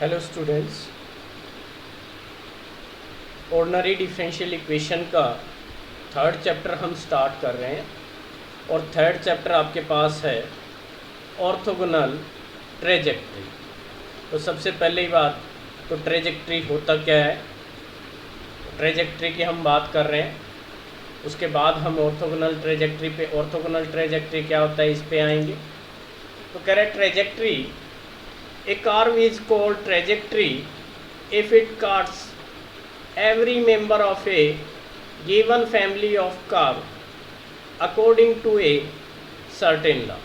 Hello students, ordinary differential equation का third chapter हम start कर रहे हैं और थर्ड चैप्टर आपके पास है ऑर्थोगोनल ट्रेजेक्ट्री। तो सबसे पहले ही बात, तो ट्रेजेक्ट्री होता क्या है, ट्रेजेक्ट्री की हम बात कर रहे हैं। उसके बाद हम ऑर्थोगोनल ट्रेजेक्ट्री क्या होता है इस पे आएंगे। तो कह रहे trajectory, a curve is called trajectory if it cuts every member of a given family of curve according to a certain law।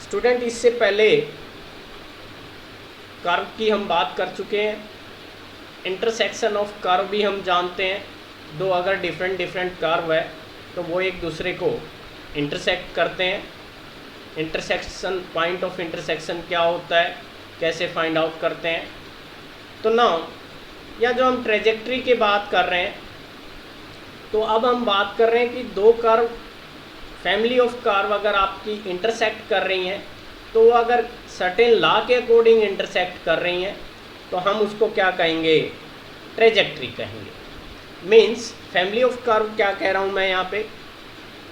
Student, इससे पहले कर्व की हम बात कर चुके हैं। इंटरसेक्शन ऑफ कर्व भी हम जानते हैं। दो अगर डिफरेंट कर्व है तो वो एक दूसरे को इंटरसेक्ट करते हैं। इंटरसेक्शन, पॉइंट ऑफ इंटरसेक्शन क्या होता है, कैसे फाइंड आउट करते हैं। तो नाउ या जो हम ट्रेजेक्ट्री की बात कर रहे हैं, तो अब हम बात कर रहे हैं कि दो कर्व, फैमिली ऑफ कर्व अगर आपकी इंटरसेक्ट कर रही हैं, तो वो अगर सर्टेन लॉ के अकॉर्डिंग इंटरसेक्ट कर रही हैं तो हम उसको क्या कहेंगे, ट्रेजेक्ट्री कहेंगे। मीन्स फैमिली ऑफ कर्व क्या कह रहा हूँ मैं यहाँ पे,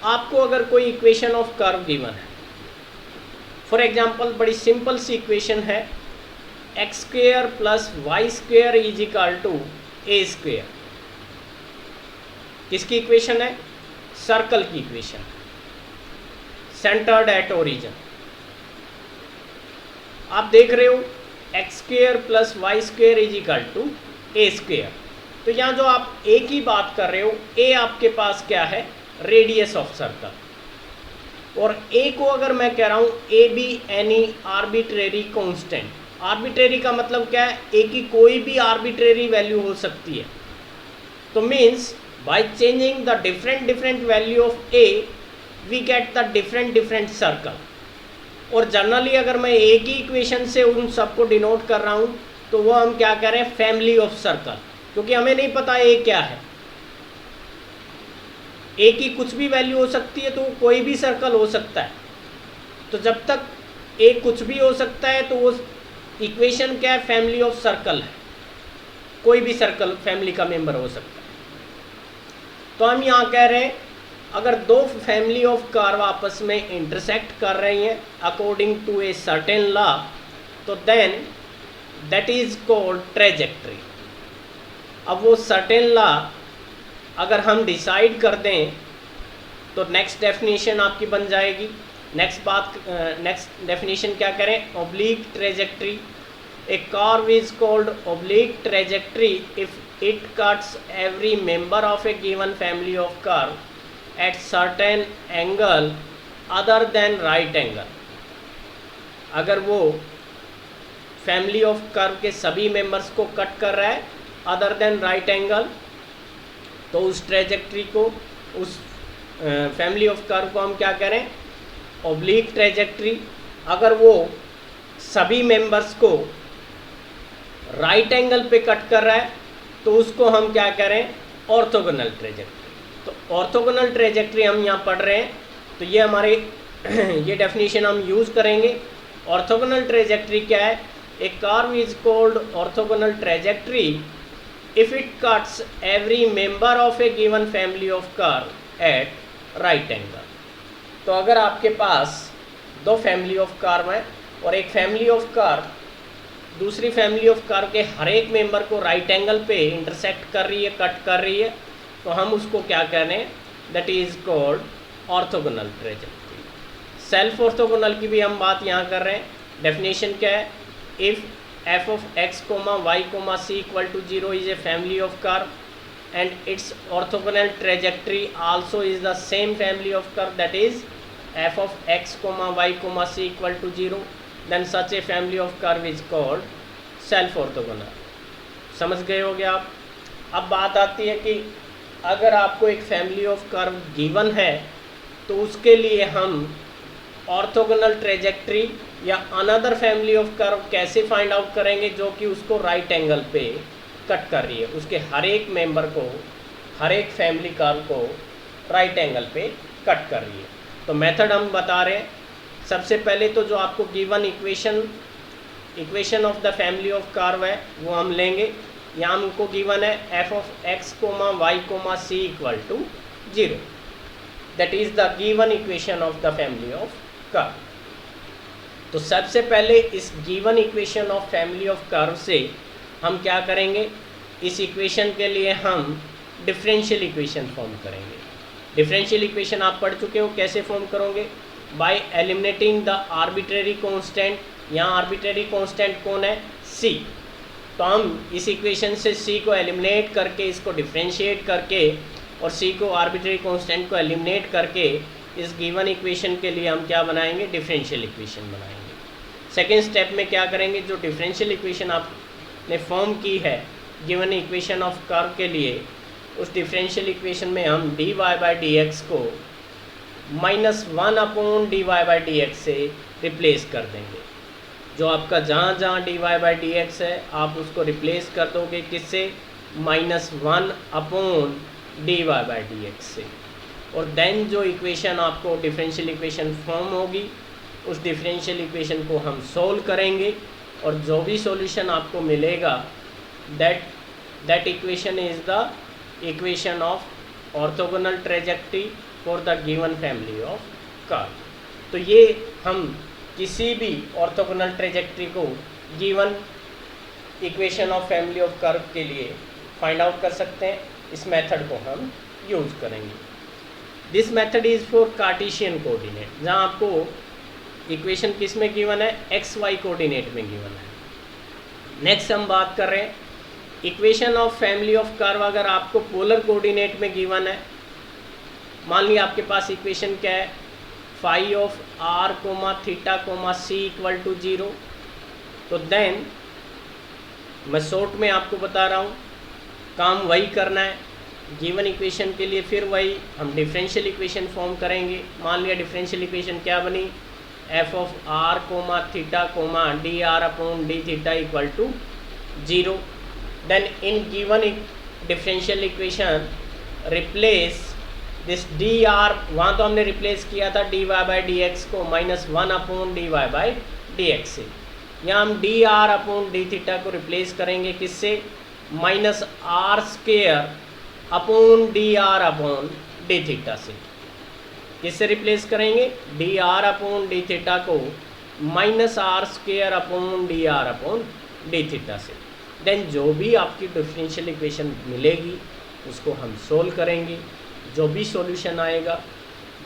आपको अगर कोई इक्वेशन ऑफ कर्व गिवन है, फॉर एग्जाम्पल बड़ी सिंपल सी इक्वेशन है, x square plus y square is equal to a square. किसकी इक्वेशन है, सर्कल की इक्वेशन, सेंटर्ड एट ओरिजिन। आप देख रहे हो x square plus y square is equal to a square. तो यहाँ जो आप ए की बात कर रहे हो, ए आपके पास क्या है, रेडियस ऑफ सर्कल। और ए को अगर मैं कह रहा हूँ A be any arbitrary constant, arbitrary का मतलब क्या है, ए की कोई भी आर्बिट्रेरी वैल्यू हो सकती है। तो means by changing the different value of a we get the different circle. और जनरली अगर मैं ए की इक्वेशन से उन सबको डिनोट कर रहा हूँ तो वो हम क्या कह रहे हैं, फैमिली ऑफ सर्कल, क्योंकि हमें नहीं पता ए क्या है। ए की कुछ भी वैल्यू हो सकती है तो कोई भी सर्कल हो सकता है। तो जब तक ए कुछ भी हो सकता है तो वो इक्वेशन क्या है, फैमिली ऑफ सर्कल है, कोई भी सर्कल फैमिली का मेंबर हो सकता है। तो हम यहाँ कह रहे हैं अगर दो फैमिली ऑफ कर्व आपस में इंटरसेक्ट कर रही हैं according to a certain law, तो then that is called trajectory. अब वो सर्टेन लॉ अगर हम डिसाइड कर दें तो नेक्स्ट डेफिनेशन आपकी बन जाएगी। नेक्स्ट डेफिनेशन क्या करें, oblique trajectory. A curve is called oblique trajectory if it cuts every member of A given family of curve at certain angle other than right angle. अगर वो फैमिली ऑफ कर्व के सभी members को cut कर रहा है other than right angle, तो उस ट्रेजेक्ट्री को, उस फैमिली ऑफ कर्व को हम क्या करें, ऑब्लिक ट्रेजेक्ट्री। अगर वो सभी मेंबर्स को राइट एंगल पे कट कर रहा है तो उसको हम क्या करें, ऑर्थोगोनल ट्रेजेक्ट्री। तो ऑर्थोगोनल ट्रेजेक्ट्री हम यहाँ पढ़ रहे हैं, तो ये हमारे ये डेफिनेशन हम यूज़ करेंगे। ऑर्थोगोनल ट्रेजेक्ट्री क्या है, a curve is called orthogonal trajectory if it cuts every member of a given family of curve at right angle। तो अगर आपके पास दो फैमिली ऑफ कर्व हैं और एक फैमिली ऑफ कर्व दूसरी फैमिली ऑफ कर्व के हर एक मेंबर को राइट एंगल पे इंटरसेक्ट कर रही है, कट कर रही है, तो हम उसको क्या कह रहे हैं, that is called orthogonal trajectory. Self orthogonal की भी हम बात यहाँ कर रहे हैं। डेफिनेशन क्या है, if f of x, y, c equal to 0 is a family of curve and its orthogonal trajectory also is the same family of curve, that is f of x, y, c equal to 0, then such a family of curve is called self orthogonal। समझ गए होगे आप। अब बात आती है कि अगर आपको एक फैमिली ऑफ कर्व गिवन है तो उसके लिए हम ऑर्थोगोनल ट्रेजेक्ट्री या अनदर फैमिली ऑफ कर्व कैसे फाइंड आउट करेंगे जो कि उसको राइट एंगल पे कट कर रही है, उसके हर एक मेंबर को, हर एक फैमिली कर्व को राइट एंगल पे कट कर रही है। तो मेथड हम बता रहे हैं। सबसे पहले तो जो आपको given equation equation of the family of curve है वो हम लेंगे। यहाँ हमको गिवन है f of x comma y comma c equal to 0, that is the given equation of the family of curve. तो सबसे पहले इस given equation of family of curve से हम क्या करेंगे, इस इक्वेशन के लिए हम डिफरेंशियल इक्वेशन फॉर्म करेंगे। डिफरेंशियल इक्वेशन आप पढ़ चुके हो, कैसे फॉर्म करोगे, bye eliminating the arbitrary constant. यहाँ आर्बिट्रेरी कांस्टेंट कौन है, सी। तो हम इस इक्वेशन से सी को एलिमिनेट करके इसको डिफरेंशिएट करके और सी को आर्बिट्रेरी कांस्टेंट को एलिमिनेट करके इस गिवन इक्वेशन के लिए हम क्या बनाएंगे, डिफरेंशियल इक्वेशन बनाएंगे। सेकेंड स्टेप में क्या करेंगे, जो डिफरेंशियल इक्वेशन आपने फॉर्म की है गिवन इक्वेशन ऑफ कर्व के लिए, उस डिफरेंशियल इक्वेशन में हम d y by d x को -1 upon d y by d x से रिप्लेस कर देंगे। जो आपका जहाँ जहाँ d y by d x है आप उसको रिप्लेस कर दोगे किससे, -1 upon d y by d x से। और देन जो इक्वेशन आपको डिफरेंशियल इक्वेशन फॉर्म होगी उस डिफरेंशियल इक्वेशन को हम सोल्व करेंगे और जो भी सॉल्यूशन आपको मिलेगा that equation is the equation of orthogonal trajectory for the given family of curve. तो ये हम किसी भी ऑर्थोगोनल ट्रेजेक्टरी को given equation of family of curve के लिए फाइंड आउट कर सकते हैं। इस मेथड को हम यूज़ करेंगे। This method is for Cartesian coordinate, जहाँ आपको इक्वेशन किस में गिवन है, एक्स वाई कोऑर्डिनेट में गिवन है। नेक्स्ट हम बात कर रहे हैं equation of family of curve अगर आपको पोलर कोऑर्डिनेट में गिवन है। मान लिया आपके पास इक्वेशन क्या है, phi of r comma theta comma c equal to 0। तो देन मैं शॉर्ट में आपको बता रहा हूँ, काम वही करना है गिवन इक्वेशन के लिए। फिर वही हम डिफरेंशियल इक्वेशन फॉर्म करेंगे। मान लिया डिफरेंशियल इक्वेशन क्या बनी, f of r comma theta comma d r upon d theta equal to 0। Then in given differential equation replace this d r, वहाँ तो हमने रिप्लेस किया था d y by d x को -1 upon d y by d x से। यहाँ हम d r upon d theta को रिप्लेस करेंगे किससे, -r² upon d r upon d theta से। किससे रिप्लेस करेंगे, D r upon d theta को -r² upon d r upon d theta से। देन जो भी आपकी डिफरेंशियल इक्वेशन मिलेगी उसको हम सोल्व करेंगे। जो भी सॉल्यूशन आएगा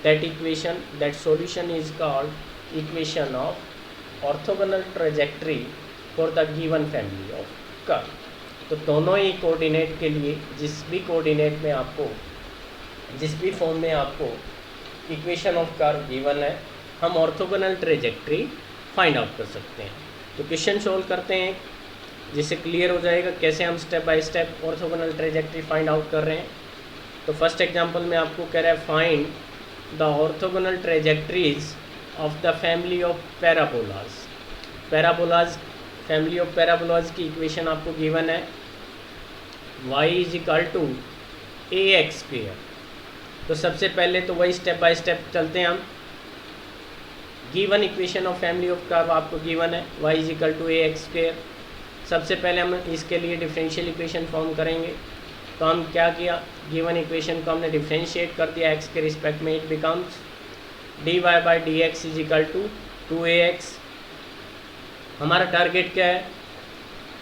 that solution is called equation of orthogonal trajectory for the given family of curve. तो दोनों ही कोऑर्डिनेट के लिए जिस भी कोऑर्डिनेट में आपको जिस भी फॉर्म में आपको इक्वेशन ऑफ कर्व गिवन है हम ऑर्थोगोनल ट्रेजेक्टरी फाइंड आउट कर सकते हैं। तो क्वेश्चन सोल्व करते हैं जिससे क्लियर हो जाएगा कैसे हम step by step orthogonal trajectory find out कर रहे हैं। तो फर्स्ट एग्जांपल में आपको कह रहा है find the orthogonal trajectories of the family of parabolas. Family of parabolas की इक्वेशन आपको गिवन है y is equal to ax²। तो सबसे पहले तो वही स्टेप बाय स्टेप चलते हैं हम। Given equation of family of curve आपको गिवन है y is equal to ax²। सबसे पहले हम इसके लिए डिफरेंशियल इक्वेशन फॉर्म करेंगे। तो हम क्या किया, गिवन इक्वेशन को हमने डिफरेंशिएट कर दिया x के रिस्पेक्ट में। It becomes d y by d x is equal to 2ax। हमारा टारगेट क्या है,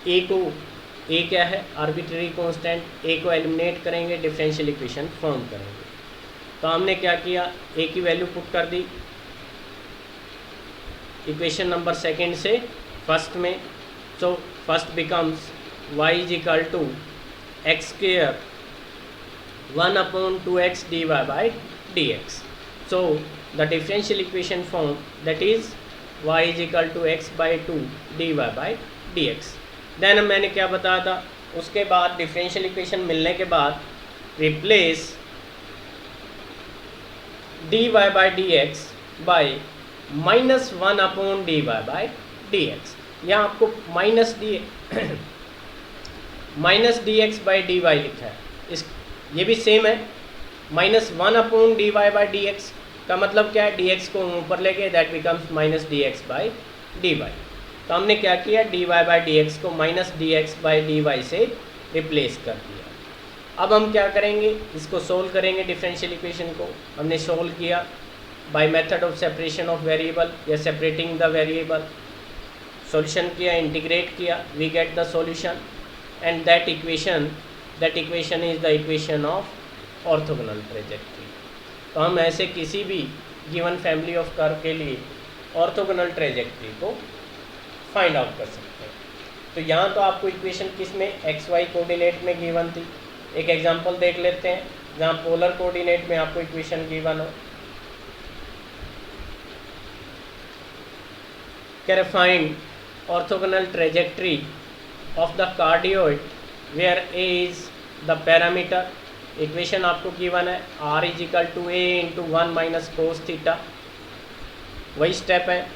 a क्या है, आर्बिट्रेरी कांस्टेंट, a को एलिमिनेट करेंगे, डिफरेंशियल इक्वेशन फॉर्म करेंगे। तो हमने क्या किया, a की वैल्यू पुट कर दी इक्वेशन नंबर सेकेंड से फर्स्ट में। So first becomes y is equal to x² 1 upon 2x dy by dx. So the differential equation form that is y is equal to x by 2 dy by dx. Then मैंने क्या बताया था, उसके बाद differential equation मिलने के बाद replace dy by dx by -1 upon dy by dx। यहाँ आपको -dx by dy लिखा है, इस ये भी सेम है। -1 अपॉन dy by dx का मतलब क्या है, dx को ऊपर लेके that becomes -dx by dy। तो हमने क्या किया, dy बाई डी एक्स को minus d x by d y से रिप्लेस कर दिया। अब हम क्या करेंगे, इसको सोल्व करेंगे डिफरेंशियल इक्वेशन को। हमने सोल्व किया by method of separation of variable या सेपरेटिंग द वेरिएबल। सॉल्यूशन किया, इंटीग्रेट किया, we get the solution and that equation is the equation of orthogonal trajectory. तो हम ऐसे किसी भी गिवन फैमिली ऑफ कर्व के लिए ऑर्थोगोनल ट्रेजेक्ट्री को फाइंड आउट कर सकते हैं। तो यहाँ तो आपको इक्वेशन किस में, एक्स वाई कोऑर्डिनेट में गिवन थी। एक एग्जांपल देख लेते हैं जहाँ पोलर कोऑर्डिनेट में आपको इक्वेशन गिवन हो। Can find orthogonal trajectory of the cardioid where a is the parameter. Equation आपको गिवन है r is equal to a into 1 minus cos theta. वही स्टेप है,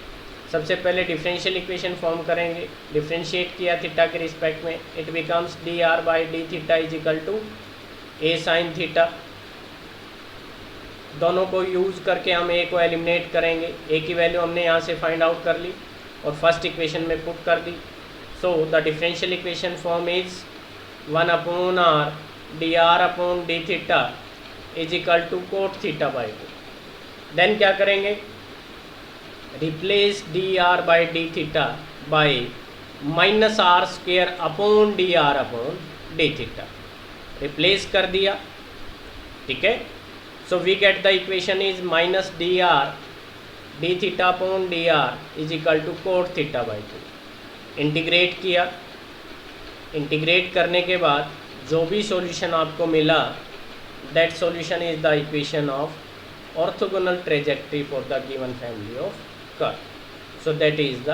सबसे पहले डिफरेंशियल इक्वेशन फॉर्म करेंगे, डिफरेंशिएट किया थीटा के रिस्पेक्ट में, it becomes d r by d theta is equal to a sine theta. दोनों को यूज़ करके हम ए को एलिमिनेट करेंगे। ए की वैल्यू हमने यहाँ से फाइंड आउट कर ली और फर्स्ट इक्वेशन में पुट कर दी। So the differential equation form is 1 upon r d r upon d theta is equal to cot theta by 2। Then क्या करेंगे, replace d r by d theta by minus r square upon d r upon d theta. Replace कर दिया, ठीक है। So we get the equation is minus d r d theta upon d r is equal to cot theta by 2। Integrate किया, integrate करने के बाद जो भी सॉल्यूशन आपको मिला, that solution is the equation of orthogonal trajectory for the given family of curve. So that is the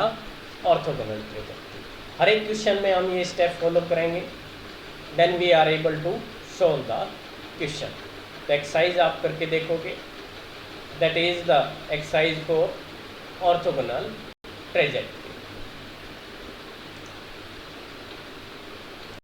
orthogonal trajectory. हर एक क्वेश्चन में हम ये स्टेप फॉलो करेंगे, then we are able to solve the question. तो exercise आप करके देखोगे, that is the exercise for orthogonal trajectory.